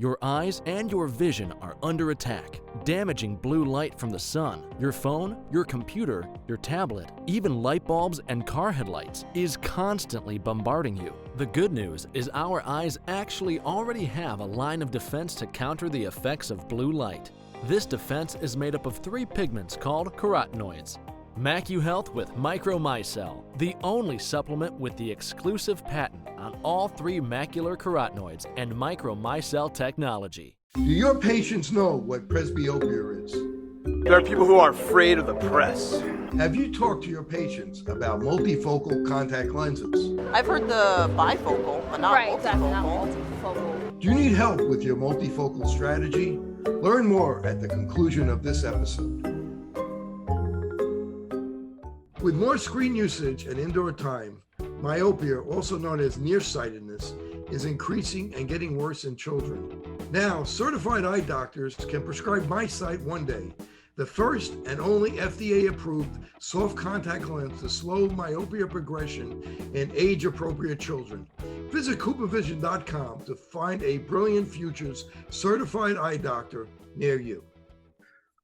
Your eyes and your vision are under attack. Damaging blue light from the sun, your phone, your computer, your tablet, even light bulbs and car headlights is constantly bombarding you. The good news is our eyes actually already have a line of defense to counter the effects of blue light. This defense is made up of 3 pigments called carotenoids. MacuHealth with Micromicelle, the only supplement with the exclusive patent on all 3 macular carotenoids and Micromicelle technology. Do your patients know what presbyopia is? There are people who are afraid of the press. Have you talked to your patients about multifocal contact lenses? I've heard the bifocal, but not multifocal. Exactly, not multifocal. Do you need help with your multifocal strategy? Learn more at the conclusion of this episode. With more screen usage and indoor time, myopia, also known as nearsightedness, is increasing and getting worse in children. Now, certified eye doctors can prescribe MiSight One Day, the first and only FDA-approved soft contact lens to slow myopia progression in age-appropriate children. Visit CooperVision.com to find a Brilliant Futures certified eye doctor near you.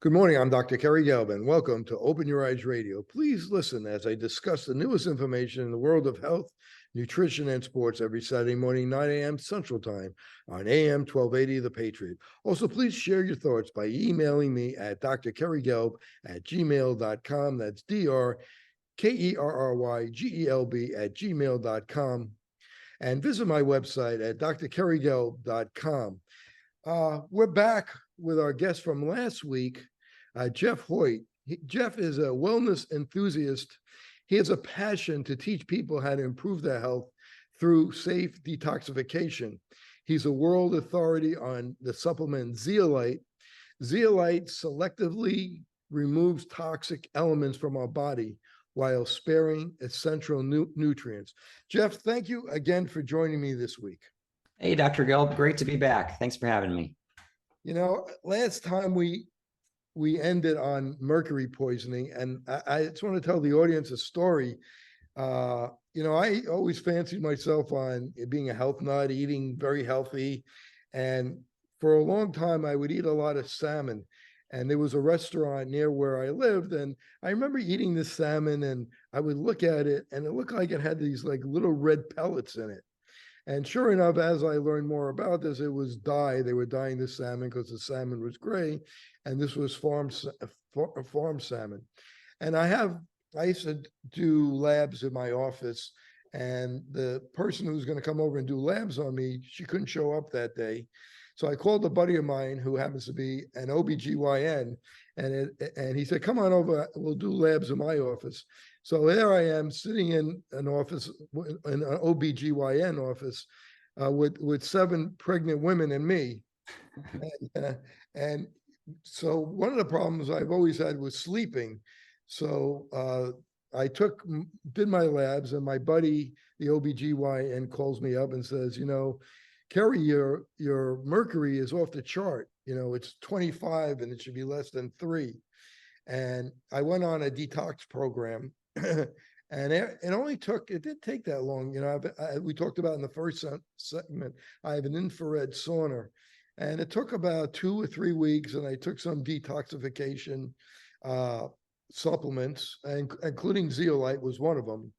Good morning, I'm Dr. Kerry Gelb. Welcome to Open Your Eyes Radio. Please listen as I discuss the newest information in the world of health, nutrition, and sports every Saturday morning, 9 a.m. Central Time on AM 1280 The Patriot. Also, please share your thoughts by emailing me at drkerrygelb@gmail.com. That's drkerrygelb@gmail.com. And visit my website at drkerrygelb.com. We're back with our guest from last week, Jeff Hoyt. Jeff is a wellness enthusiast. He has a passion to teach people how to improve their health through safe detoxification. He's a world authority on the supplement zeolite. Zeolite selectively removes toxic elements from our body while sparing essential nutrients. Jeff, thank you again for joining me this week. Hey, Dr. Gelb, great to be back. Thanks for having me. You know, last time we ended on mercury poisoning, and I just want to tell the audience a story. I always fancied myself on being a health nut, eating very healthy. And for a long time, I would eat a lot of salmon. And there was a restaurant near where I lived. And I remember eating this salmon, and I would look at it, and it looked like it had these like little red pellets in it. And sure enough, as I learned more about this, it was dye. They were dyeing the salmon because the salmon was gray, and this was farm salmon. And I used to do labs in my office, and the person who was going to come over and do labs on me, she couldn't show up that day. So I called a buddy of mine who happens to be an OBGYN, and he said, come on over, we'll do labs in my office. So there I am sitting in an office, in an OBGYN office, with 7 pregnant women and me. And so one of the problems I've always had was sleeping. So I did my labs, and my buddy, the OBGYN, calls me up and says, Kerry, your mercury is off the chart. It's 25 and it should be less than 3. And I went on a detox program. And it didn't take that long. We talked about in the first segment, I have an infrared sauna, and it took about 2 or 3 weeks, and I took some detoxification supplements, including zeolite was one of them.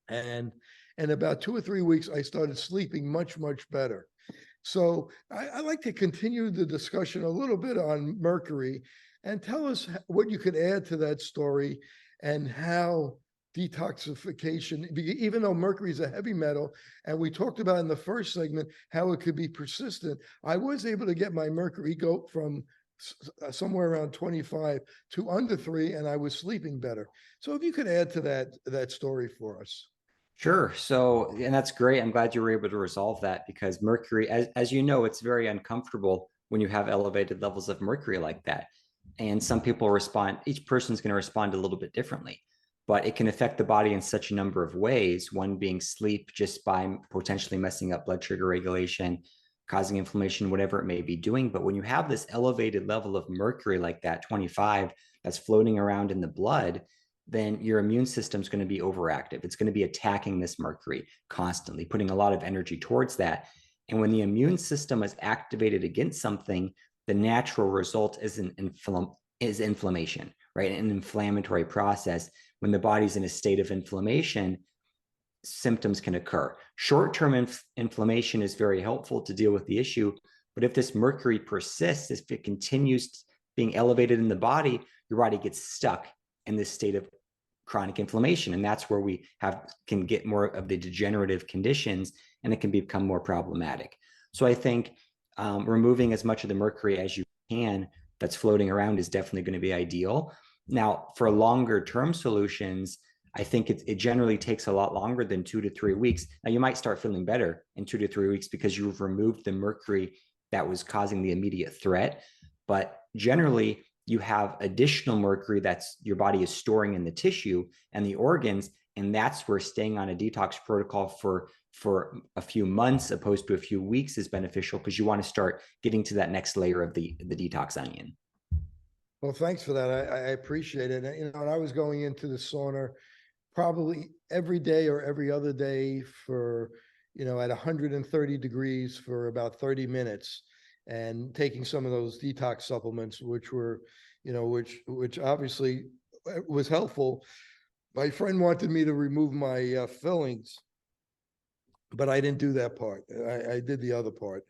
And in about 2 or 3 weeks, I started sleeping much, much better. So I'd like to continue the discussion a little bit on mercury, and tell us what you could add to that story and how detoxification, even though mercury is a heavy metal, and we talked about in the first segment how it could be persistent, I was able to get my mercury go from somewhere around 25 to under 3, and I was sleeping better. So if you could add to that story for us. Sure. So, and that's great. I'm glad you were able to resolve that, because mercury, as you know, it's very uncomfortable when you have elevated levels of mercury like that. And some people respond, each person's going to respond a little bit differently, but it can affect the body in such a number of ways, one being sleep, just by potentially messing up blood sugar regulation, causing inflammation, whatever it may be doing. But when you have this elevated level of mercury like that, 25, that's floating around in the blood, then your immune system is going to be overactive. It's going to be attacking this mercury constantly, putting a lot of energy towards that. And when the immune system is activated against something, the natural result is inflammation, right? An inflammatory process. When the body's in a state of inflammation, symptoms can occur. Short-term inflammation is very helpful to deal with the issue, but if this mercury persists, if it continues being elevated in the body, your body gets stuck in this state of chronic inflammation. And that's where we can get more of the degenerative conditions, and it can become more problematic. So I think removing as much of the mercury as you can that's floating around is definitely going to be ideal. Now, for longer term solutions, I think it generally takes a lot longer than 2 to 3 weeks. Now, you might start feeling better in 2 to 3 weeks because you've removed the mercury that was causing the immediate threat. But generally, you have additional mercury that's your body is storing in the tissue and the organs. And that's where staying on a detox protocol for a few months opposed to a few weeks is beneficial, because you want to start getting to that next layer of the detox onion. Well, thanks for that. I appreciate it. And I was going into the sauna probably every day or every other day for, at 130 degrees for about 30 minutes, and taking some of those detox supplements, which were, which obviously was helpful. My friend wanted me to remove my fillings, but I didn't do that part. I did the other part.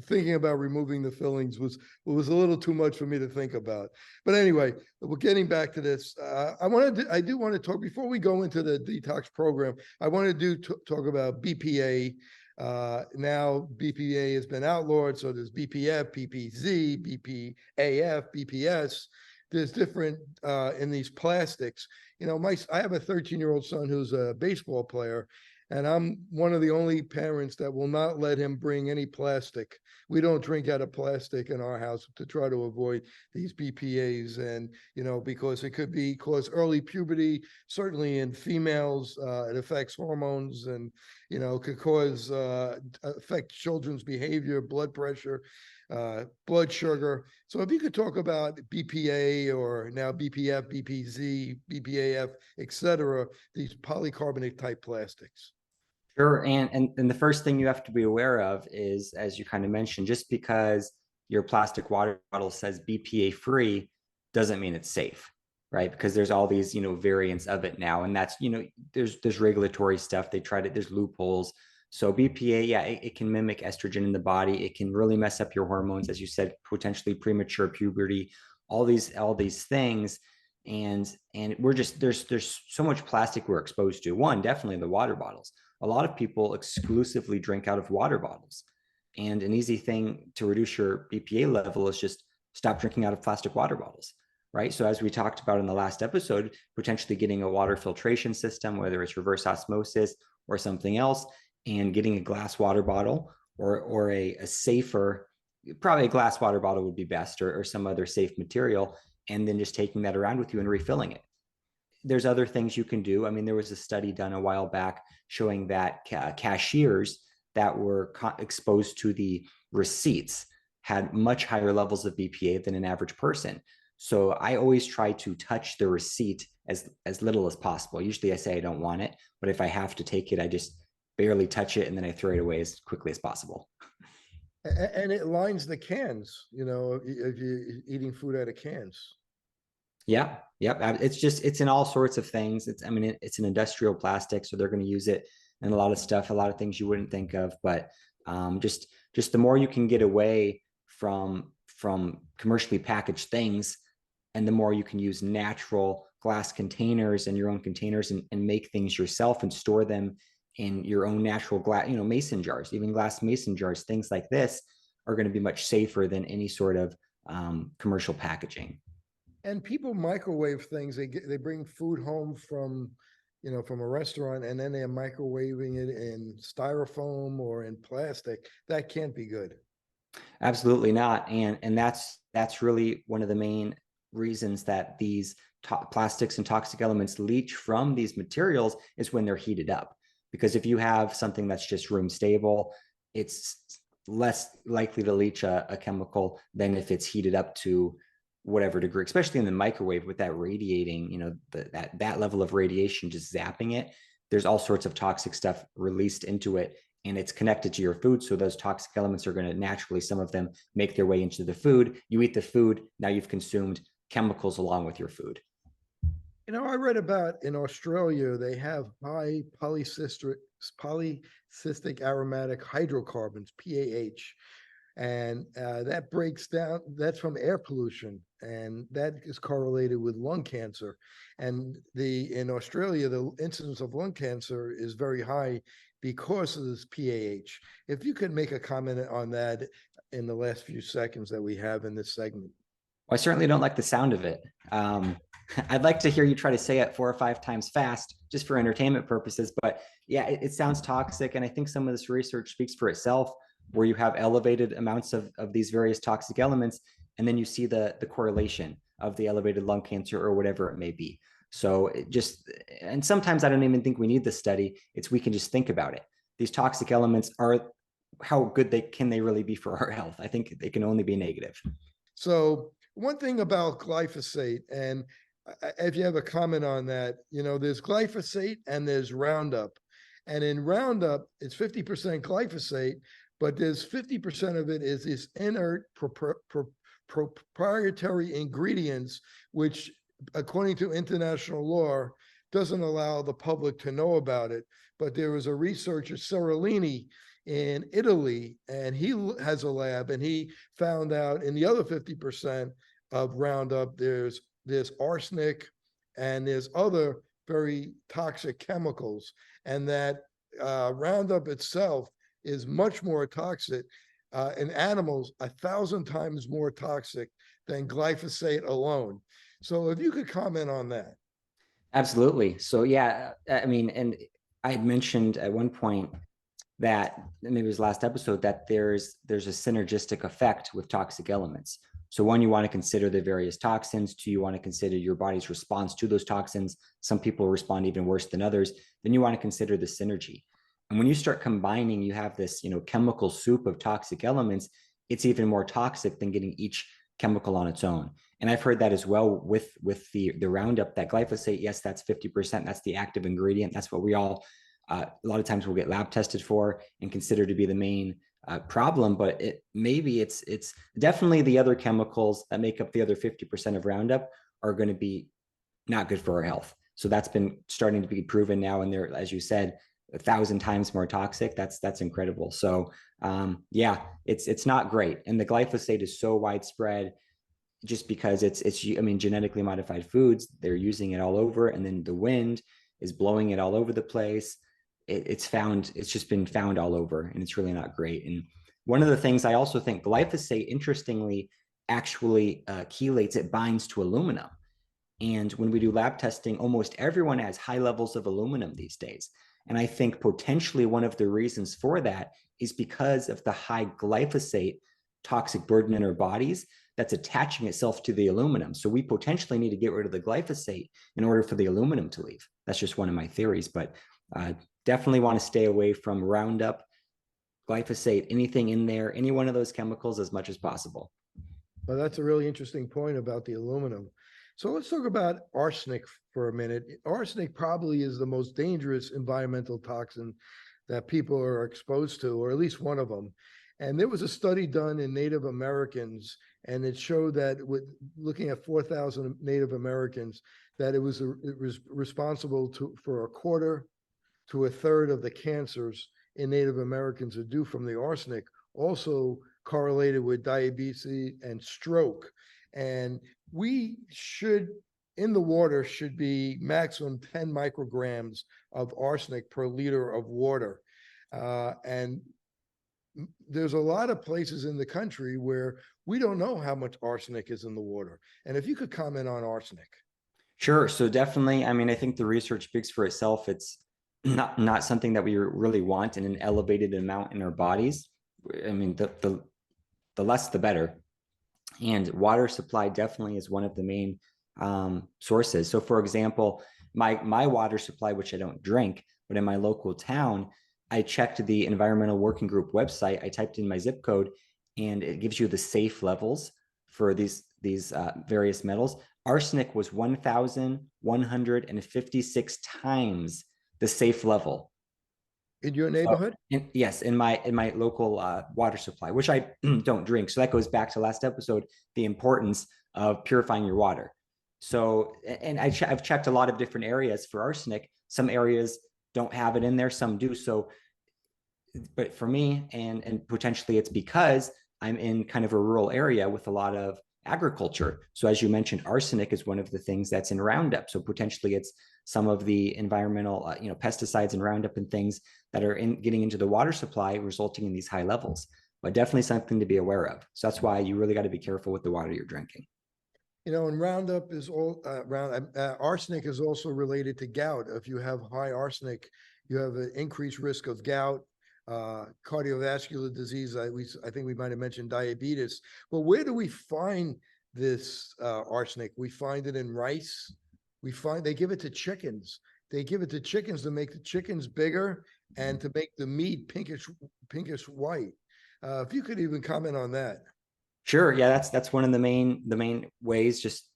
Thinking about removing the fillings was a little too much for me to think about. But anyway, we're getting back to this. I do want to talk, before we go into the detox program, I want to talk about BPA. Now BPA has been outlawed, so there's BPF, BPZ, BPAF, BPS. There's different in these plastics. I have a 13-year-old son who's a baseball player, and I'm one of the only parents that will not let him bring any plastic. We don't drink out of plastic in our house to try to avoid these BPAs. And, because it could cause early puberty, certainly in females, it affects hormones, and, could affect children's behavior, blood pressure, blood sugar. So if you could talk about BPA, or now BPF, BPZ, BPAF, et cetera, these polycarbonate type plastics. Sure. And the first thing you have to be aware of is, as you kind of mentioned, just because your plastic water bottle says BPA free doesn't mean it's safe, right? Because there's all these, variants of it now. And that's, there's regulatory stuff. There's loopholes. So BPA, yeah, it can mimic estrogen in the body. It can really mess up your hormones, as you said, potentially premature puberty, all these things. And there's so much plastic we're exposed to. One, definitely the water bottles. A lot of people exclusively drink out of water bottles. And an easy thing to reduce your BPA level is just stop drinking out of plastic water bottles, right? So as we talked about in the last episode, potentially getting a water filtration system, whether it's reverse osmosis or something else, and getting a glass water bottle or a safer, probably a glass water bottle would be best, or some other safe material, and then just taking that around with you and refilling it. There's other things you can do. I mean, there was a study done a while back showing that cashiers that were exposed to the receipts had much higher levels of BPA than an average person. So I always try to touch the receipt as little as possible. Usually I say I don't want it, but if I have to take it, I just barely touch it and then I throw it away as quickly as possible. And it lines the cans, if you're eating food out of cans. Yeah. It's in all sorts of things. It's an industrial plastic, so they're going to use it in a lot of stuff, a lot of things you wouldn't think of. But just the more you can get away from commercially packaged things, and the more you can use natural glass containers and your own containers, and make things yourself and store them in your own natural glass, mason jars, even glass mason jars, things like this are going to be much safer than any sort of commercial packaging. And people microwave things. They bring food home from a restaurant, and then they're microwaving it in styrofoam or in plastic. That can't be good. Absolutely not. And that's really one of the main reasons that these plastics and toxic elements leach from these materials, is when they're heated up. Because if you have something that's just room stable, it's less likely to leach a chemical than if it's heated up to whatever degree, especially in the microwave with that radiating, that level of radiation just zapping it. There's all sorts of toxic stuff released into it and it's connected to your food. So those toxic elements are going to naturally, some of them make their way into the food. You eat the food, now you've consumed chemicals along with your food. You know, I read about in Australia, they have high polycystic aromatic hydrocarbons, PAH. And that breaks down, that's from air pollution, and that is correlated with lung cancer. And in Australia, the incidence of lung cancer is very high because of this PAH. If you could make a comment on that in the last few seconds that we have in this segment. Well, I certainly don't like the sound of it. I'd like to hear you try to say it 4 or 5 times fast just for entertainment purposes. But yeah, it sounds toxic. And I think some of this research speaks for itself, where you have elevated amounts of these various toxic elements, and then you see the correlation of the elevated lung cancer or whatever it may be. So and sometimes I don't even think we need the study. We can just think about it. These toxic elements how good can they really be for our health? I think they can only be negative. So one thing about glyphosate, and if you have a comment on that, there's glyphosate and there's Roundup. And in Roundup, it's 50% glyphosate, but there's 50% of it is these inert proprietary ingredients, which, according to international law, doesn't allow the public to know about it. But there was a researcher, Seralini, in Italy, and he has a lab, and he found out in the other 50% of Roundup, there's arsenic and there's other very toxic chemicals, and that Roundup itself is much more toxic in animals, 1,000 times more toxic than glyphosate alone. So if you could comment on that. Absolutely. So yeah, I mean, and I had mentioned at one point that maybe it was last episode that there's a synergistic effect with toxic elements. So one, you want to consider the various toxins. Two, you want to consider your body's response to those toxins. Some people respond even worse than others. Then you want to consider the synergy. And when you start combining, you have this, chemical soup of toxic elements. It's even more toxic than getting each chemical on its own. And I've heard that as well with the Roundup, that glyphosate, yes, that's 50%. That's the active ingredient. That's what we all, a lot of times we'll get lab tested for and consider to be the main problem, but it's definitely the other chemicals that make up the other 50% of Roundup are going to be not good for our health. So that's been starting to be proven now. And they're, as you said, 1,000 times more toxic. That's incredible. So yeah, it's not great. And the glyphosate is so widespread just because it's genetically modified foods, they're using it all over. And then the wind is blowing it all over the place. It's just been found all over, and it's really not great. And one of the things I also think glyphosate, interestingly, actually chelates, it binds to aluminum. And when we do lab testing, almost everyone has high levels of aluminum these days. And I think potentially one of the reasons for that is because of the high glyphosate toxic burden in our bodies that's attaching itself to the aluminum. So we potentially need to get rid of the glyphosate in order for the aluminum to leave. That's just one of my theories, but definitely want to stay away from Roundup, glyphosate, anything in there, any one of those chemicals as much as possible. Well, that's a really interesting point about the aluminum. So let's talk about arsenic for a minute. Arsenic probably is the most dangerous environmental toxin that people are exposed to, or at least one of them. And there was a study done in Native Americans, and it showed that with looking at 4,000 Native Americans, that it was responsible for a quarter to a third of the cancers in Native Americans are due from the arsenic, also correlated with diabetes and stroke. And we should, in the water, should be maximum 10 micrograms of arsenic per liter of water. And there's a lot of places in the country where we don't know how much arsenic is in the water. And if you could comment on arsenic. Sure. So definitely, I think the research speaks for itself. It's not something that we really want in an elevated amount in our bodies. The less, the better. And water supply definitely is one of the main sources. So for example, my water supply, which I don't drink, but in my local town, I checked the Environmental Working Group website. I typed in my zip code, and it gives you the safe levels for these various metals. Arsenic was 1,156 times the safe level. In your So, neighborhood? yes, in my local water supply, which I don't drink. So that goes back to last episode, the importance of purifying your water. So, and I've checked a lot of different areas for arsenic. Some areas don't have it in there, some do. So, but for me, and potentially it's because I'm in kind of a rural area with a lot of agriculture. So as you mentioned, arsenic is one of the things that's in Roundup. So potentially it's some of the environmental, pesticides and Roundup and things that are getting into the water supply, resulting in these high levels. But definitely something to be aware of. So that's why you really got to be careful with the water you're drinking. And Roundup is all arsenic is also related to gout. If you have high arsenic, you have an increased risk of gout, cardiovascular disease. I think we might have mentioned diabetes. But where do we find this arsenic? We find it in rice. They give it to chickens. They give it to chickens to make the chickens bigger and to make the meat pinkish white. If you could even comment on that. Sure. Yeah, that's one of the main ways, just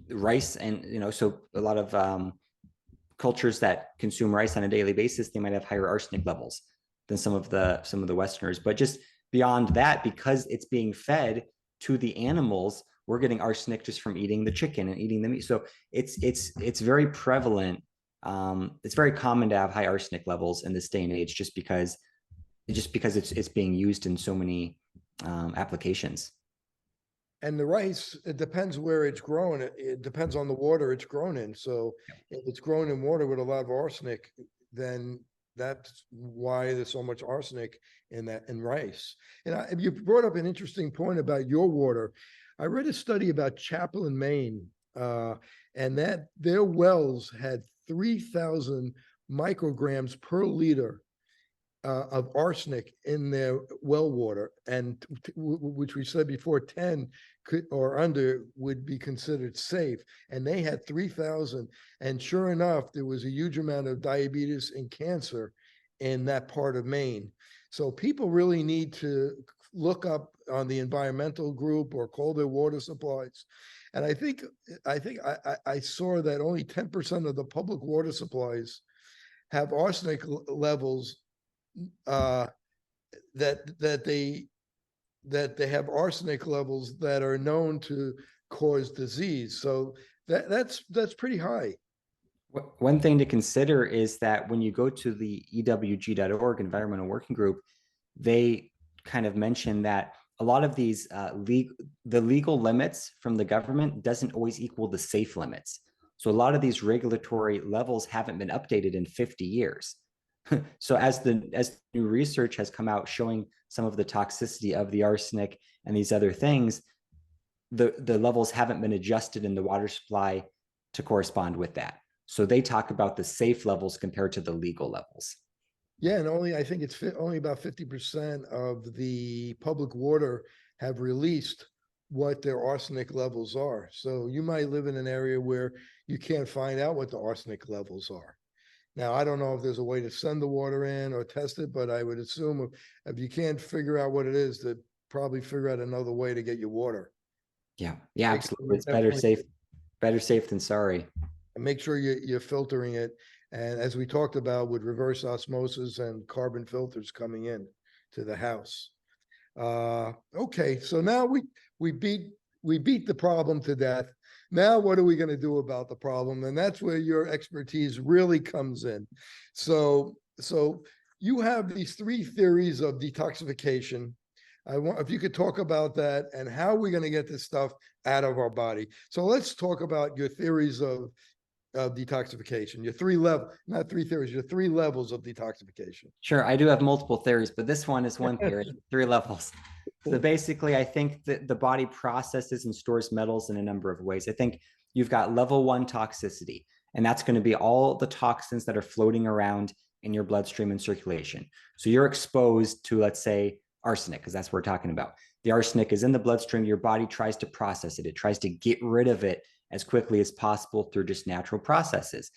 rice. And so a lot of cultures that consume rice on a daily basis, they might have higher arsenic levels than some of the Westerners. But just beyond that, because it's being fed to the animals, we're getting arsenic just from eating the chicken and eating the meat. So it's very prevalent. It's very common to have high arsenic levels in this day and age, just because it's being used in so many applications. And the rice, it depends where it's grown. It depends on the water it's grown in. So if it's grown in water with a lot of arsenic, then that's why there's so much arsenic in rice. And you brought up an interesting point about your water. I read a study about Chaplin, Maine, and that their wells had 3,000 micrograms per liter of arsenic in their well water, and which we said before, 10 or under would be considered safe. And they had 3,000. And sure enough, there was a huge amount of diabetes and cancer in that part of Maine. So people really need to look up on the environmental group or call their water supplies. And I think I saw that only 10% of the public water supplies have arsenic levels that they have arsenic levels that are known to cause disease. So that's pretty high. One thing to consider is that when you go to the EWG.org Environmental Working Group, they kind of mention that a lot of these the legal limits from the government doesn't always equal the safe limits. So a lot of these regulatory levels haven't been updated in 50 years. So as new research has come out showing some of the toxicity of the arsenic and these other things, the levels haven't been adjusted in the water supply to correspond with that. So they talk about the safe levels compared to the legal levels. Yeah, and I think it's only about 50% of the public water have released what their arsenic levels are. So you might live in an area where you can't find out what the arsenic levels are. Now, I don't know if there's a way to send the water in or test it, but I would assume if you can't figure out what it is, to probably figure out another way to get your water. Yeah, absolutely. It's better safe than sorry. And make sure you're filtering it. And as we talked about with reverse osmosis and carbon filters coming in to the house. Okay, so now we beat the problem to death. Now, what are we going to do about the problem? And that's where your expertise really comes in. So you have these 3 theories of detoxification. If you could talk about that and how we're going to get this stuff out of our body. So let's talk about your theories of detoxification. Your 3 levels of detoxification. Sure, I do have multiple theories, but this one is one theory, 3 levels. So basically, I think that the body processes and stores metals in a number of ways. I think you've got level 1 toxicity, and that's going to be all the toxins that are floating around in your bloodstream and circulation. So you're exposed to, let's say, arsenic, because that's what we're talking about. The arsenic is in the bloodstream. Your body tries to process it. It tries to get rid of it as quickly as possible through just natural processes.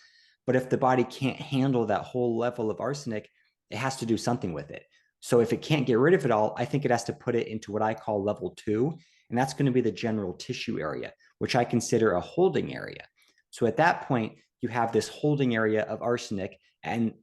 But if the body can't handle that whole level of arsenic, it has to do something with it. So if it can't get rid of it all, I think it has to put it into what I call level 2, and that's going to be the general tissue area, which I consider a holding area. So at that point, you have this holding area of arsenic, And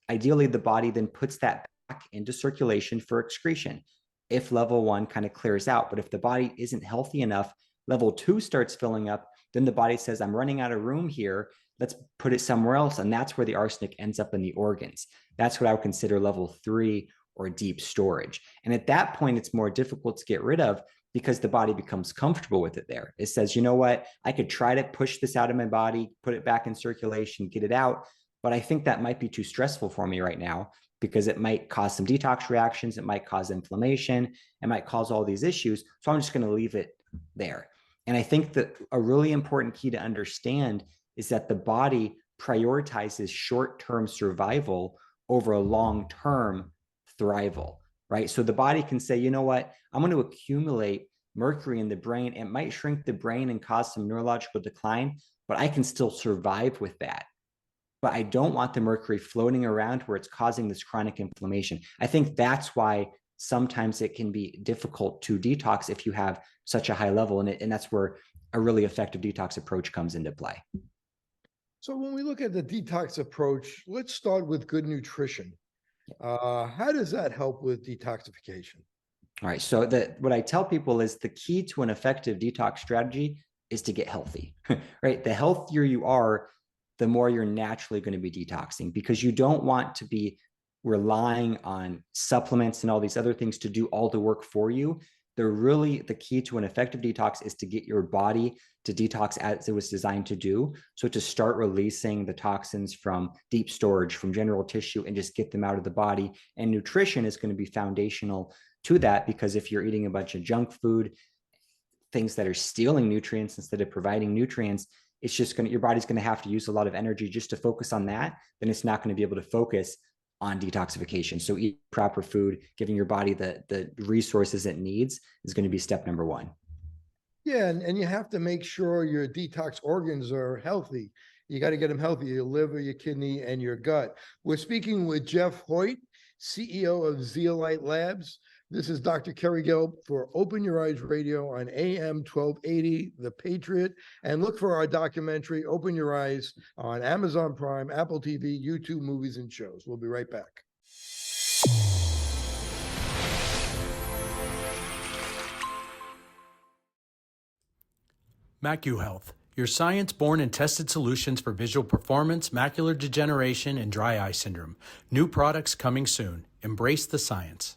ideally, the body then puts that back into circulation for excretion if level 1 kind of clears out. But if the body isn't healthy enough, level 2 starts filling up, then the body says, I'm running out of room here. Let's put it somewhere else. And that's where the arsenic ends up in the organs. That's what I would consider level 3 or deep storage. And at that point, it's more difficult to get rid of because the body becomes comfortable with it there. It says, you know what, I could try to push this out of my body, put it back in circulation, get it out. But I think that might be too stressful for me right now because it might cause some detox reactions. It might cause inflammation. It might cause all these issues. So I'm just going to leave it there. And I think that a really important key to understand is that the body prioritizes short-term survival over a long-term thrival, right? So the body can say, you know what, I'm going to accumulate mercury in the brain. It might shrink the brain and cause some neurological decline, but I can still survive with that. But I don't want the mercury floating around where it's causing this chronic inflammation. I think that's why sometimes it can be difficult to detox if you have such a high level, and that's where a really effective detox approach comes into play. So when we look at the detox approach, let's start with good nutrition. How does that help with detoxification? All right. So what I tell people is the key to an effective detox strategy is to get healthy, right? The healthier you are, the more you're naturally going to be detoxing, because you don't want to be relying on supplements and all these other things to do all the work for you. The key to an effective detox is to get your body to detox as it was designed to do. So to start releasing the toxins from deep storage, from general tissue, and just get them out of the body. And nutrition is going to be foundational to that, because if you're eating a bunch of junk food, things that are stealing nutrients instead of providing nutrients, it's just your body's going to have to use a lot of energy just to focus on that. Then it's not going to be able to focus on detoxification. So eat proper food, giving your body the resources it needs is going to be step number 1. Yeah, and you have to make sure your detox organs are healthy. You got to get them healthy, your liver, your kidney, and your gut. We're speaking with Jeff Hoyt, CEO of Zeolite Labs. This is Dr. Kerry Gelb for Open Your Eyes Radio on AM 1280, The Patriot. And look for our documentary, Open Your Eyes, on Amazon Prime, Apple TV, YouTube Movies and Shows. We'll be right back. MacuHealth, your science-born and tested solutions for visual performance, macular degeneration, and dry eye syndrome. New products coming soon. Embrace the science.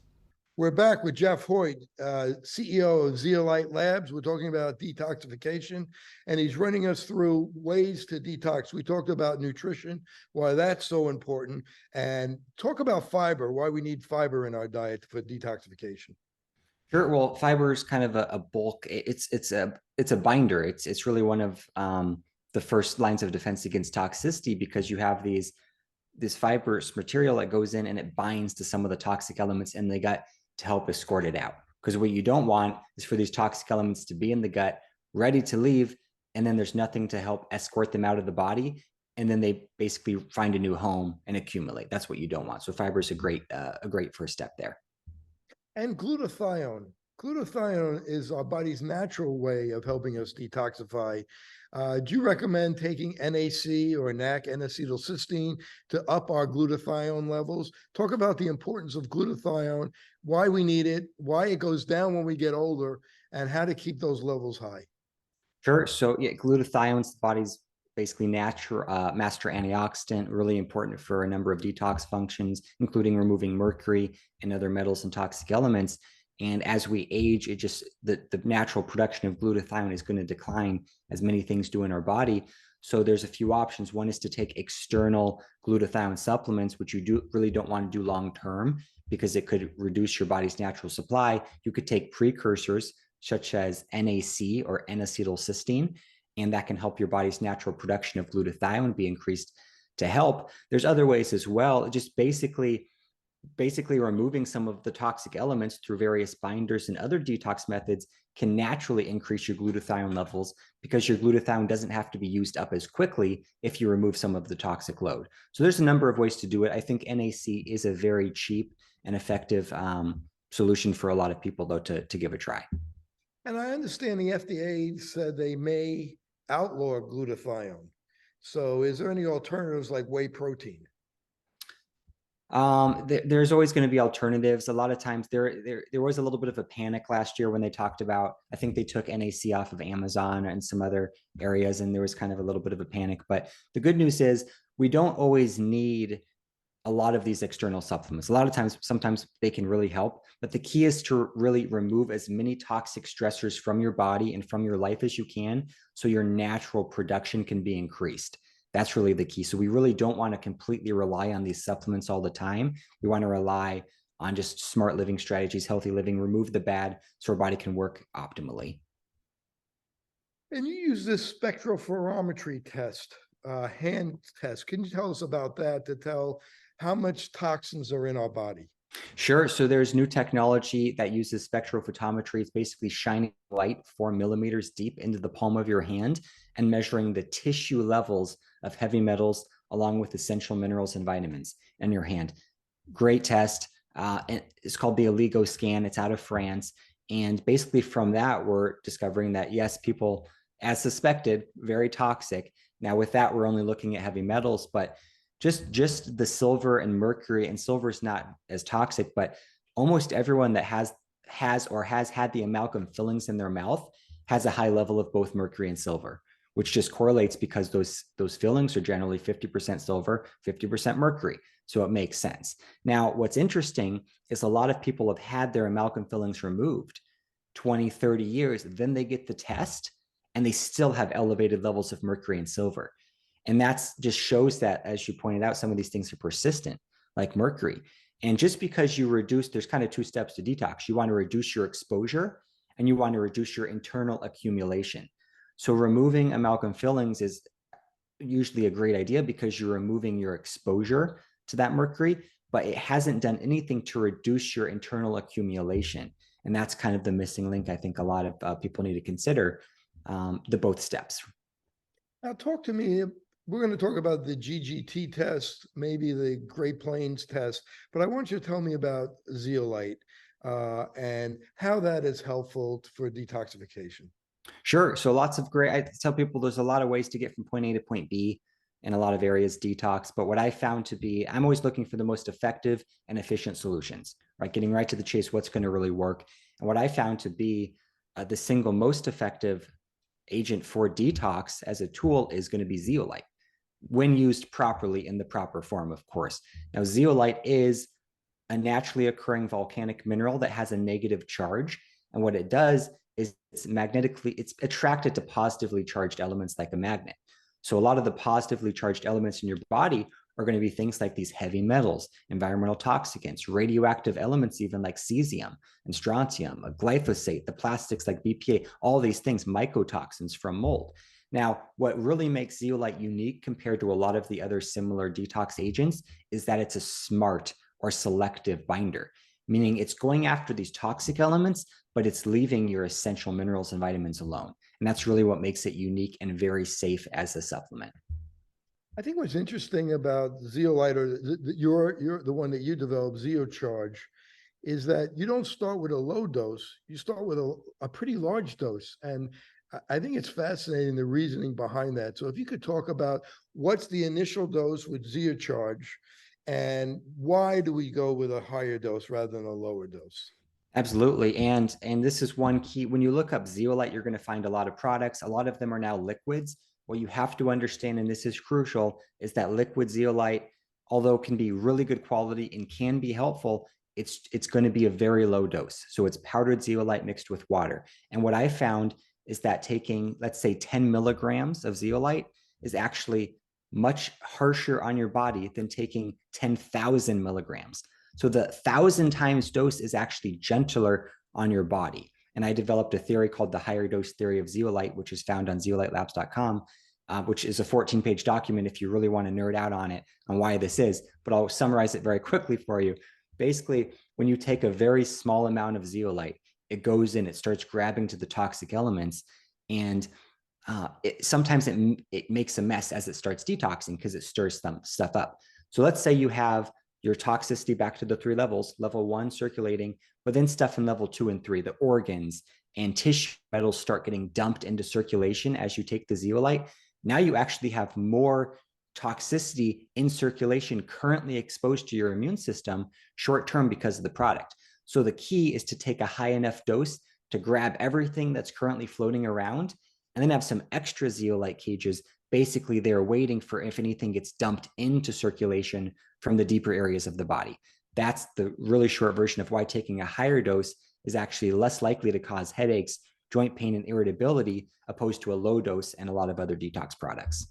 We're back with Jeff Hoyt, CEO of Zeolite Labs. We're talking about detoxification, and he's running us through ways to detox. We talked about nutrition, why that's so important, and talk about fiber, why we need fiber in our diet for detoxification. Sure. Well, fiber is kind of a bulk. It's a binder. It's really one of the first lines of defense against toxicity, because you have this fibrous material that goes in and it binds to some of the toxic elements in the gut to help escort it out. Because what you don't want is for these toxic elements to be in the gut, ready to leave, and then there's nothing to help escort them out of the body, and then they basically find a new home and accumulate. That's what you don't want. So fiber is a great first step there. And glutathione. Glutathione is our body's natural way of helping us detoxify. Do you recommend taking NAC or NAC, N-acetylcysteine, to up our glutathione levels? Talk about the importance of glutathione, why we need it, why it goes down when we get older, and how to keep those levels high. Sure. So yeah, glutathione is the body's basically natural master antioxidant, really important for a number of detox functions, including removing mercury and other metals and toxic elements. And as we age, the natural production of glutathione is going to decline, as many things do in our body. So there's a few options. One is to take external glutathione supplements, which you really don't want to do long term, because it could reduce your body's natural supply. You could take precursors such as NAC or N-acetylcysteine, and that can help your body's natural production of glutathione be increased to help. There's other ways as well, just basically removing some of the toxic elements through various binders and other detox methods can naturally increase your glutathione levels, because your glutathione doesn't have to be used up as quickly if you remove some of the toxic load. So there's a number of ways to do it. I think NAC is a very cheap and effective solution for a lot of people, though, to give a try. And I understand the FDA said they may outlaw glutathione. So is there any alternatives like whey protein? There's always going to be alternatives. A lot of times there was a little bit of a panic last year when they talked about, I think they took NAC off of Amazon and some other areas, and there was kind of a little bit of a panic. But the good news is we don't always need a lot of these external supplements. A lot of times, sometimes they can really help, but the key is to really remove as many toxic stressors from your body and from your life as you can, so your natural production can be increased. That's really the key. So we really don't want to completely rely on these supplements all the time. We want to rely on just smart living strategies, healthy living, remove the bad so our body can work optimally. And you use this spectrophotometry test, hand test. Can you tell us about that to tell how much toxins are in our body? Sure. So there's new technology that uses spectrophotometry. It's basically shining light 4 millimeters deep into the palm of your hand and measuring the tissue levels of heavy metals along with essential minerals and vitamins in your hand. Great test. It's called the Oligo scan. It's out of France. And basically from that, we're discovering that, yes, people, as suspected, very toxic. Now with that, we're only looking at heavy metals, but just the silver and mercury, and silver is not as toxic, but almost everyone that has had the amalgam fillings in their mouth has a high level of both mercury and silver, which just correlates because those fillings are generally 50% silver, 50% mercury. So it makes sense. Now, what's interesting is a lot of people have had their amalgam fillings removed 20, 30 years, then they get the test and they still have elevated levels of mercury and silver. And that's just shows that, as you pointed out, some of these things are persistent, like mercury. And just because you reduce, there's kind of 2 steps to detox. You want to reduce your exposure and you want to reduce your internal accumulation. So removing amalgam fillings is usually a great idea because you're removing your exposure to that mercury, but it hasn't done anything to reduce your internal accumulation. And that's kind of the missing link. I think a lot of people need to consider the both steps. Now, talk to me. We're going to talk about the GGT test, maybe the Great Plains test, but I want you to tell me about zeolite and how that is helpful for detoxification. Sure. So I tell people there's a lot of ways to get from point A to point B in a lot of areas detox. But what I found to be, I'm always looking for the most effective and efficient solutions, right? Getting right to the chase, what's going to really work. And what I found to be the single most effective agent for detox as a tool is going to be zeolite, when used properly in the proper form, of course. Now, zeolite is a naturally occurring volcanic mineral that has a negative charge. And what it does is it's attracted to positively charged elements like a magnet. So a lot of the positively charged elements in your body are going to be things like these heavy metals, environmental toxicants, radioactive elements, even like cesium and strontium, glyphosate, the plastics like BPA, all these things, mycotoxins from mold. Now, what really makes zeolite unique compared to a lot of the other similar detox agents is that it's a smart or selective binder, meaning it's going after these toxic elements, but it's leaving your essential minerals and vitamins alone. And that's really what makes it unique and very safe as a supplement. I think what's interesting about zeolite, or the one that you developed, ZeoCharge, is that you don't start with a low dose. You start with a pretty large dose. And I think it's fascinating, the reasoning behind that. So if you could talk about what's the initial dose with ZeoCharge and why do we go with a higher dose rather than a lower dose? Absolutely. And this is one key. When you look up zeolite, you're going to find a lot of products. A lot of them are now liquids. What you have to understand, and this is crucial, is that liquid zeolite, although can be really good quality and can be helpful, it's going to be a very low dose. So it's powdered zeolite mixed with water. And what I found is that taking, let's say, 10 milligrams of zeolite is actually much harsher on your body than taking 10,000 milligrams. So the 1,000 times dose is actually gentler on your body. And I developed a theory called the higher dose theory of zeolite, which is found on zeolitelabs.com, which is a 14-page document if you really want to nerd out on it, on why this is, but I'll summarize it very quickly for you. Basically, when you take a very small amount of zeolite, it goes in, it starts grabbing to the toxic elements, and sometimes it makes a mess as it starts detoxing because it stirs some stuff up. So let's say you have your toxicity back to the 3 levels, level 1 circulating, but then stuff in level 2 and 3, the organs and tissue metals start getting dumped into circulation as you take the zeolite. Now you actually have more toxicity in circulation currently exposed to your immune system short term because of the product. So the key is to take a high enough dose to grab everything that's currently floating around, and then have some extra zeolite cages. Basically, they're waiting for if anything gets dumped into circulation from the deeper areas of the body. That's the really short version of why taking a higher dose is actually less likely to cause headaches, joint pain, and irritability, opposed to a low dose and a lot of other detox products.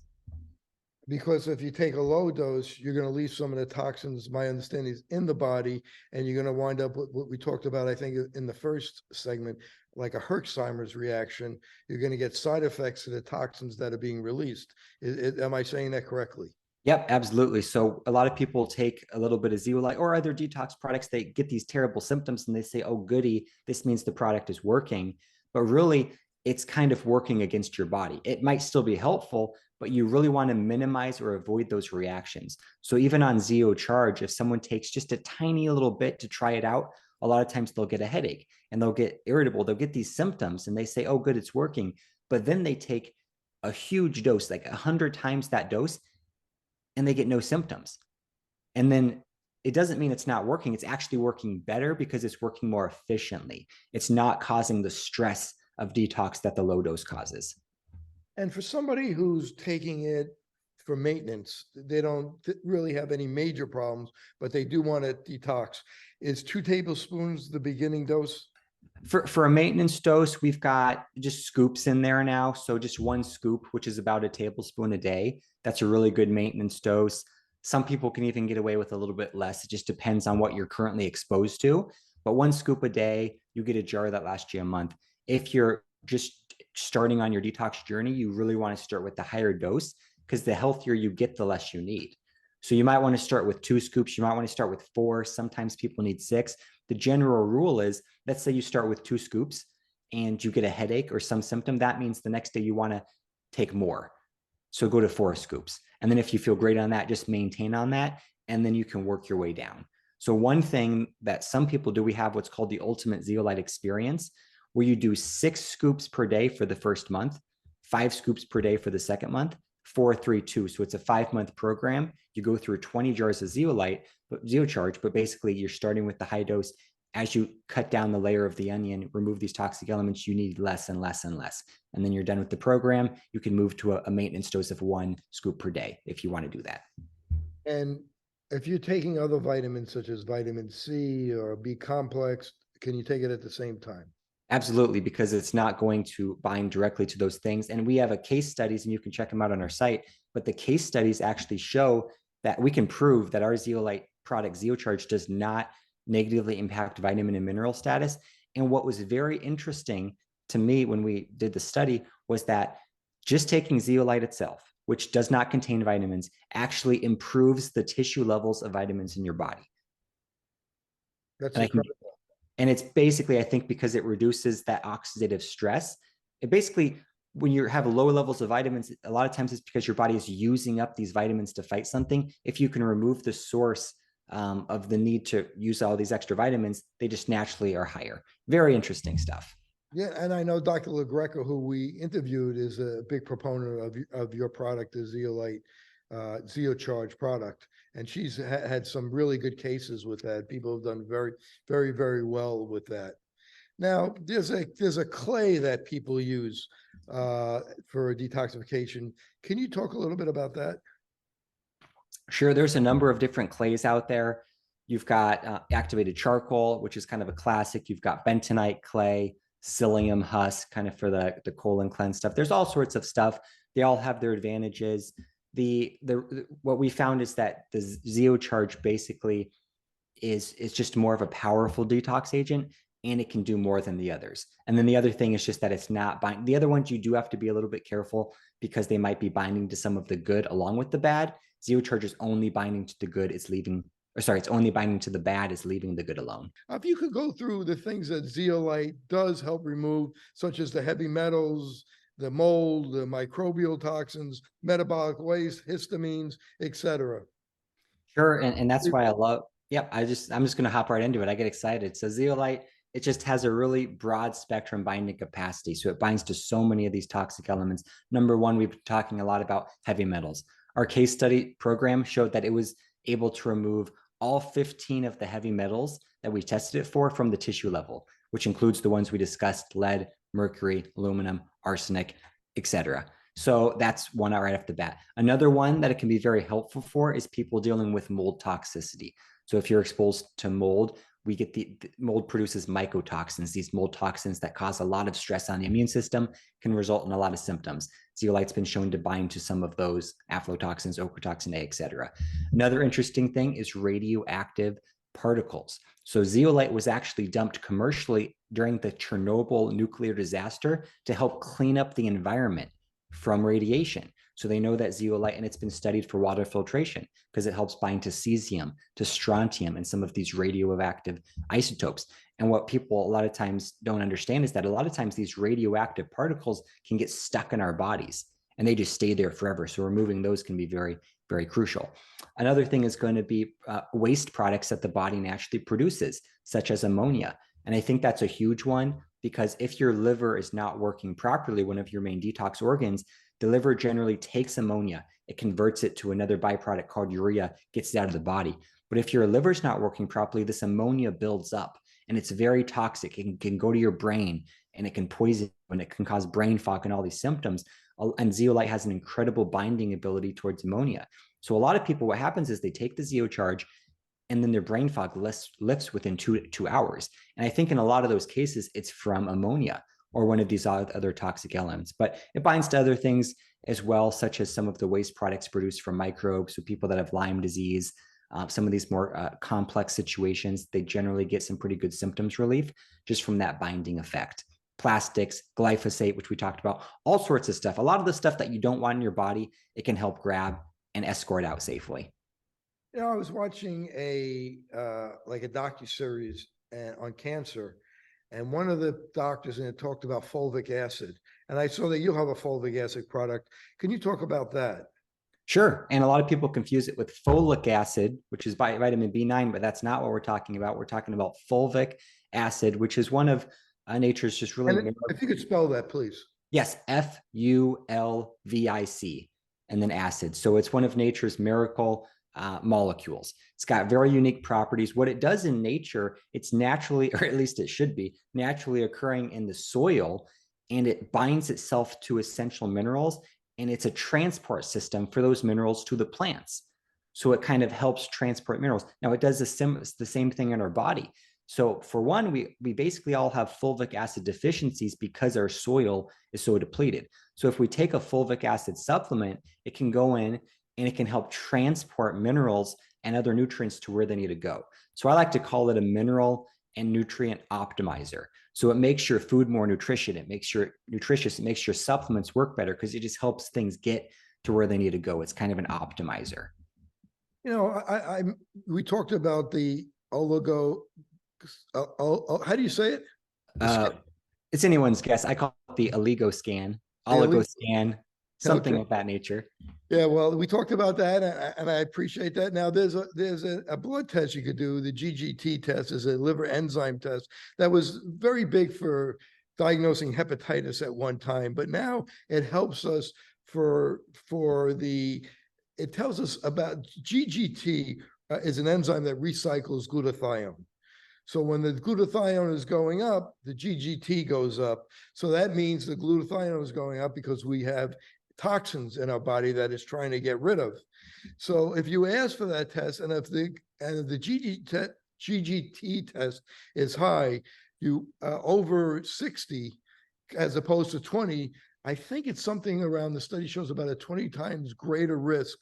Because if you take a low dose, you're going to leave some of the toxins, my understanding is, in the body, and you're going to wind up with what we talked about, I think, in the first segment, like a Herxheimer's reaction. You're going to get side effects to the toxins that are being released. Am I saying that correctly? Yep, absolutely. So a lot of people take a little bit of zeolite or other detox products. They get these terrible symptoms and they say, oh, goody, this means the product is working. But really, it's kind of working against your body. It might still be helpful, but you really want to minimize or avoid those reactions. So even on ZeoCharge, if someone takes just a tiny little bit to try it out, a lot of times they'll get a headache and they'll get irritable. They'll get these symptoms and they say, oh, good, it's working. But then they take a huge dose, like 100 times that dose, and they get no symptoms. And then it doesn't mean it's not working. It's actually working better because it's working more efficiently. It's not causing the stress of detox that the low dose causes. And for somebody who's taking it for maintenance, they don't really have any major problems, but they do want to detox. Is 2 tablespoons the beginning dose? For a maintenance dose, we've got just scoops in there now. So just 1 scoop, which is about a tablespoon a day. That's a really good maintenance dose. Some people can even get away with a little bit less. It just depends on what you're currently exposed to. But 1 scoop a day, you get a jar that lasts you a month. If you're just starting on your detox journey, you really want to start with the higher dose, because the healthier you get, the less you need. So you might want to start with 2 scoops. You might want to start with 4. Sometimes people need 6. The general rule is, let's say you start with 2 scoops and you get a headache or some symptom. That means the next day you want to take more. So go to 4 scoops. And then if you feel great on that, just maintain on that. And then you can work your way down. So one thing that some people do, we have what's called the ultimate zeolite experience, where you do 6 scoops per day for the first month, 5 scoops per day for the second month, 4, 3, 2. So it's a 5-month program. You go through 20 jars of ZeoCharge, but basically you're starting with the high dose. As you cut down the layer of the onion, remove these toxic elements, you need less and less and less. And then you're done with the program. You can move to a maintenance dose of 1 scoop per day if you want to do that. And if you're taking other vitamins such as vitamin C or B complex, can you take it at the same time? Absolutely, because it's not going to bind directly to those things. And we have a case studies, and you can check them out on our site. But the case studies actually show that we can prove that our zeolite product, ZeoCharge, does not negatively impact vitamin and mineral status. And what was very interesting to me when we did the study was that just taking zeolite itself, which does not contain vitamins, actually improves the tissue levels of vitamins in your body. That's incredible. And it's basically, I think, because it reduces that oxidative stress. It basically, when you have low levels of vitamins, a lot of times it's because your body is using up these vitamins to fight something. If you can remove the source of the need to use all these extra vitamins, they just naturally are higher. Very interesting stuff. Yeah, and I know Dr. LaGreca, who we interviewed, is a big proponent of your product, the Zeolite ZeoCharge product, and she's had some really good cases with that. People have done very, very, very well with that. Now, there's a clay that people use for detoxification. Can you talk a little bit about that? Sure. There's a number of different clays out there. You've got activated charcoal, which is kind of a classic. You've got bentonite clay, psyllium husk, kind of for the colon cleanse stuff. There's all sorts of stuff. They all have their advantages. What we found is that the ZeoCharge basically is just more of a powerful detox agent, and it can do more than the others. And then the other thing is just that it's not binding. The other ones, you do have to be a little bit careful because they might be binding to some of the good along with the bad. ZeoCharge is only binding to the good. It's only binding to the bad, is leaving the good alone. If you could go through the things that zeolite does help remove, such as the heavy metals, the mold, the microbial toxins, metabolic waste, histamines, etc. Sure. And that's why I love, yep, I'm just going to hop right into it. I get excited. So zeolite, it just has a really broad spectrum binding capacity. So it binds to so many of these toxic elements. Number one, we've been talking a lot about heavy metals. Our case study program showed that it was able to remove all 15 of the heavy metals that we tested it for from the tissue level, which includes the ones we discussed: lead, mercury, aluminum, arsenic, etc. So that's one right off the bat. Another one that it can be very helpful for is people dealing with mold toxicity. So if you're exposed to mold, we get the mold produces mycotoxins. These mold toxins that cause a lot of stress on the immune system can result in a lot of symptoms. Zeolite's been shown to bind to some of those: aflatoxins, ochratoxin A, etc. Another interesting thing is radioactive particles. So zeolite was actually dumped commercially during the Chernobyl nuclear disaster to help clean up the environment from radiation. So they know that zeolite, and it's been studied for water filtration because it helps bind to cesium, to strontium, and some of these radioactive isotopes. And what people a lot of times don't understand is that a lot of times these radioactive particles can get stuck in our bodies and they just stay there forever. So removing those can be very, very crucial. Another thing is going to be waste products that the body naturally produces, such as ammonia. And I think that's a huge one, because if your liver is not working properly, one of your main detox organs, the liver generally takes ammonia, it converts it to another byproduct called urea, gets it out of the body. But if your liver's not working properly, this ammonia builds up and it's very toxic. It can go to your brain and it can poison and it can cause brain fog and all these symptoms. And zeolite has an incredible binding ability towards ammonia. So a lot of people, what happens is they take the zeo charge and then their brain fog lifts within two hours. And I think in a lot of those cases, it's from ammonia or one of these other toxic elements. But it binds to other things as well, such as some of the waste products produced from microbes. So people that have Lyme disease, some of these more complex situations, they generally get some pretty good symptoms relief just from that binding effect. Plastics, glyphosate, which we talked about, all sorts of stuff. A lot of the stuff that you don't want in your body, it can help grab and escort out safely. You know, I was watching a docuseries on cancer, and one of the doctors in it talked about fulvic acid. And I saw that you have a fulvic acid product. Can you talk about that? Sure. And a lot of people confuse it with folic acid, which is vitamin B9, but that's not what we're talking about. We're talking about fulvic acid, which is one of nature's just really. And if you could spell that, please. Yes, FULVIC, and then acid. So it's one of nature's miracle molecules. It's got very unique properties. What it does in nature, it's naturally, or at least it should be, naturally occurring in the soil, and it binds itself to essential minerals, and it's a transport system for those minerals to the plants. So it kind of helps transport minerals. Now it does the same thing in our body. So for one, we basically all have fulvic acid deficiencies because our soil is so depleted. So if we take a fulvic acid supplement, it can go in and it can help transport minerals and other nutrients to where they need to go. So I like to call it a mineral and nutrient optimizer. So it makes your food more nutritious. It makes your supplements work better because it just helps things get to where they need to go. It's kind of an optimizer. You know, we talked about the oligo. How do you say it? It's anyone's guess. I call it the oligoscan, something of that nature. Yeah, well, we talked about that, and I appreciate that. Now, there's a blood test you could do. The GGT test is a liver enzyme test that was very big for diagnosing hepatitis at one time, but now it helps us it tells us about GGT is an enzyme that recycles glutathione. So when the glutathione is going up, the GGT goes up. So that means the glutathione is going up because we have toxins in our body that it's trying to get rid of. So if you ask for that test, and if the GGT test is high, you over 60 as opposed to 20, I think it's something around, the study shows about a 20 times greater risk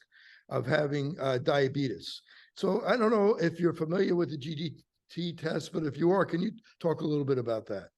of having diabetes. So I don't know if you're familiar with the GGT test, but if you are, can you talk a little bit about that?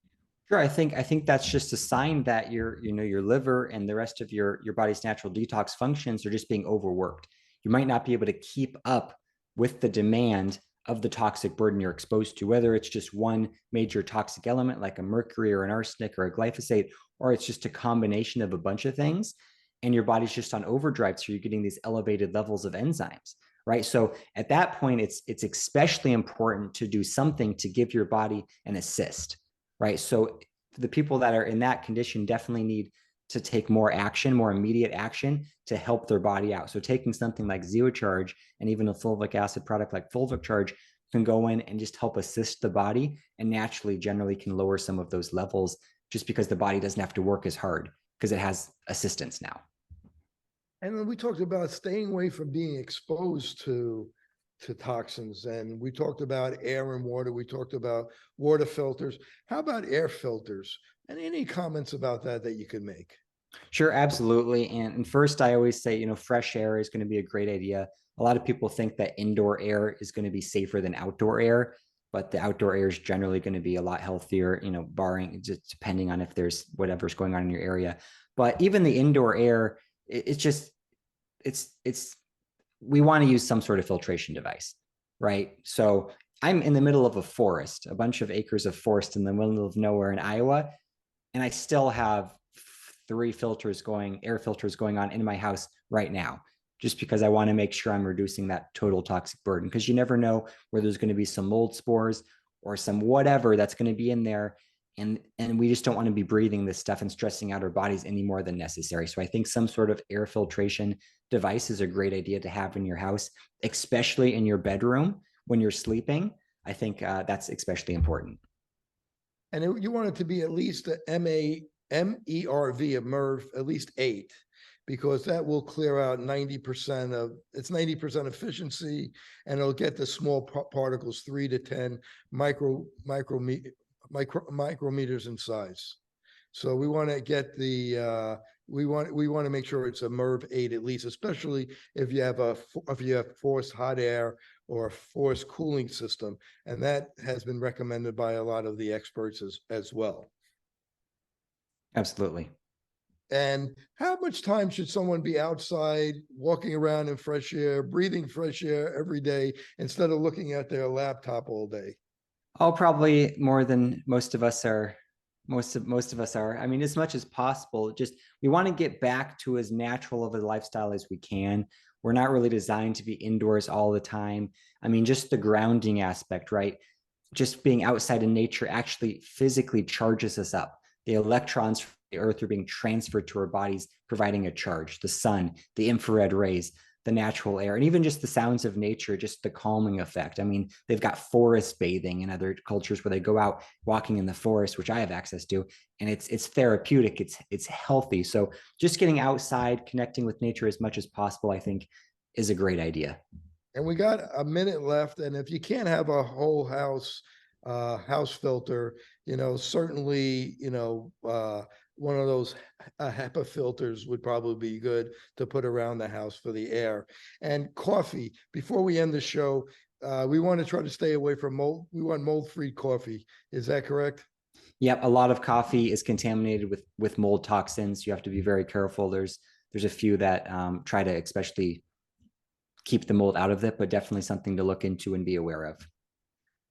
Sure. I think that's just a sign that your liver and the rest of your body's natural detox functions are just being overworked. You might not be able to keep up with the demand of the toxic burden you're exposed to, whether it's just one major toxic element like a mercury or an arsenic or a glyphosate, or it's just a combination of a bunch of things, and your body's just on overdrive. So you're getting these elevated levels of enzymes, right? So at that point, it's especially important to do something to give your body an assist, right? So the people that are in that condition definitely need to take more action, more immediate action to help their body out. So taking something like ZeoCharge and even a fulvic acid product like Fulvic Charge can go in and just help assist the body and naturally generally can lower some of those levels just because the body doesn't have to work as hard because it has assistance now. And then we talked about staying away from being exposed to toxins. And we talked about air and water. We talked about water filters. How about air filters? And any comments about that you can make? Sure, absolutely. And first, I always say, fresh air is going to be a great idea. A lot of people think that indoor air is going to be safer than outdoor air, but the outdoor air is generally going to be a lot healthier, barring just depending on if there's whatever's going on in your area. But even the indoor air, we want to use some sort of filtration device, right? So I'm in the middle of a forest, a bunch of acres of forest in the middle of nowhere in Iowa, and I still have 3 air filters going on in my house right now, just because I want to make sure I'm reducing that total toxic burden, because you never know where there's going to be some mold spores or some whatever that's going to be in there. And we just don't want to be breathing this stuff and stressing out our bodies any more than necessary. So I think some sort of air filtration device is a great idea to have in your house, especially in your bedroom when you're sleeping. I think that's especially important. And you want it to be at least a MERV, a MERV, at least 8, because that will clear out 90% of, it's 90% efficiency, and it'll get the small particles, 3 to 10 micrometers in size. So we want to get the we want to make sure it's a MERV 8 at least, especially if you have forced hot air or a forced cooling system, and that has been recommended by a lot of the experts as well. Absolutely. And how much time should someone be outside, walking around in fresh air, breathing fresh air every day, instead of looking at their laptop all day? Oh, probably more than most of us are. Most of us are. I mean, as much as possible. Just we want to get back to as natural of a lifestyle as we can. We're not really designed to be indoors all the time. I mean, just the grounding aspect, right? Just being outside in nature actually physically charges us up. The electrons from the earth are being transferred to our bodies, providing a charge. The sun, the infrared rays, the natural air, and even just the sounds of nature, just the calming effect. I mean, they've got forest bathing in other cultures where they go out walking in the forest, which I have access to, and it's therapeutic, it's healthy. So just getting outside, connecting with nature as much as possible, I think is a great idea. And we got a minute left, and if you can't have a whole house filter, certainly, one of those HEPA filters would probably be good to put around the house for the air. And coffee, before we end the show, we want to try to stay away from mold. We want mold-free coffee. Is that correct? Yep. A lot of coffee is contaminated with mold toxins. You have to be very careful. There's a few that try to especially keep the mold out of it, but definitely something to look into and be aware of.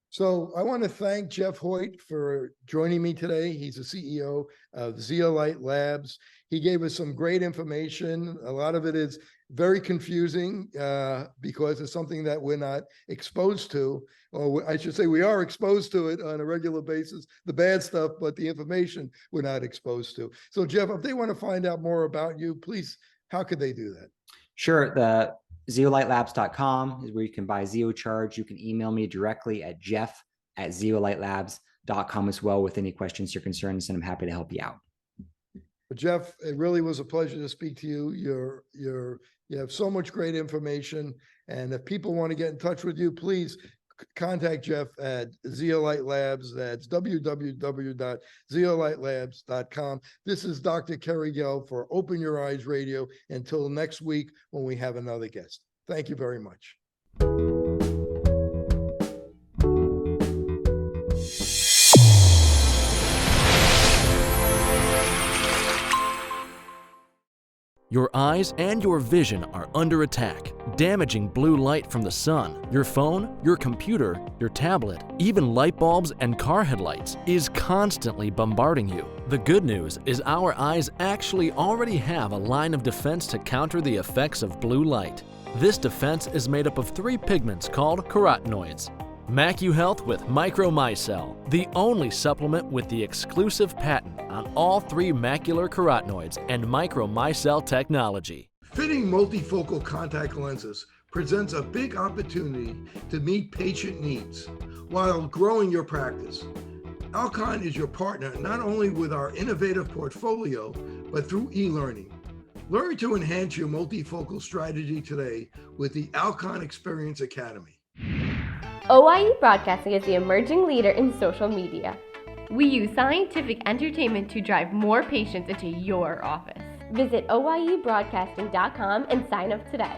So I want to thank Jeff Hoyt for joining me today. He's the CEO of Zeolite Labs. He gave us some great information. A lot of it is very confusing because it's something that we're not exposed to, or I should say we are exposed to it on a regular basis, the bad stuff, but the information we're not exposed to. So Jeff, if they want to find out more about you, please, how could they do that? Sure. The zeolitelabs.com is where you can buy ZeoCharge. You can email me directly at jeff@zeolitelabs.com as well with any questions or concerns, and I'm happy to help you out. But Jeff, it really was a pleasure to speak to you. You have so much great information, and if people want to get in touch with you, please contact Jeff at Zeolite Labs. That's www.zeolitelabs.com. This is Dr. Kerry Gell for Open Your Eyes Radio. Until next week when we have another guest. Thank you very much. Your eyes and your vision are under attack. Damaging blue light from the sun, your phone, your computer, your tablet, even light bulbs and car headlights is constantly bombarding you. The good news is our eyes actually already have a line of defense to counter the effects of blue light. This defense is made up of 3 pigments called carotenoids. MacuHealth with Micromicelle, the only supplement with the exclusive patent on all 3 macular carotenoids and Micromicelle technology. Fitting multifocal contact lenses presents a big opportunity to meet patient needs while growing your practice. Alcon is your partner not only with our innovative portfolio, but through e-learning. Learn to enhance your multifocal strategy today with the Alcon Experience Academy. OIE Broadcasting is the emerging leader in social media. We use scientific entertainment to drive more patients into your office. Visit oiebroadcasting.com and sign up today.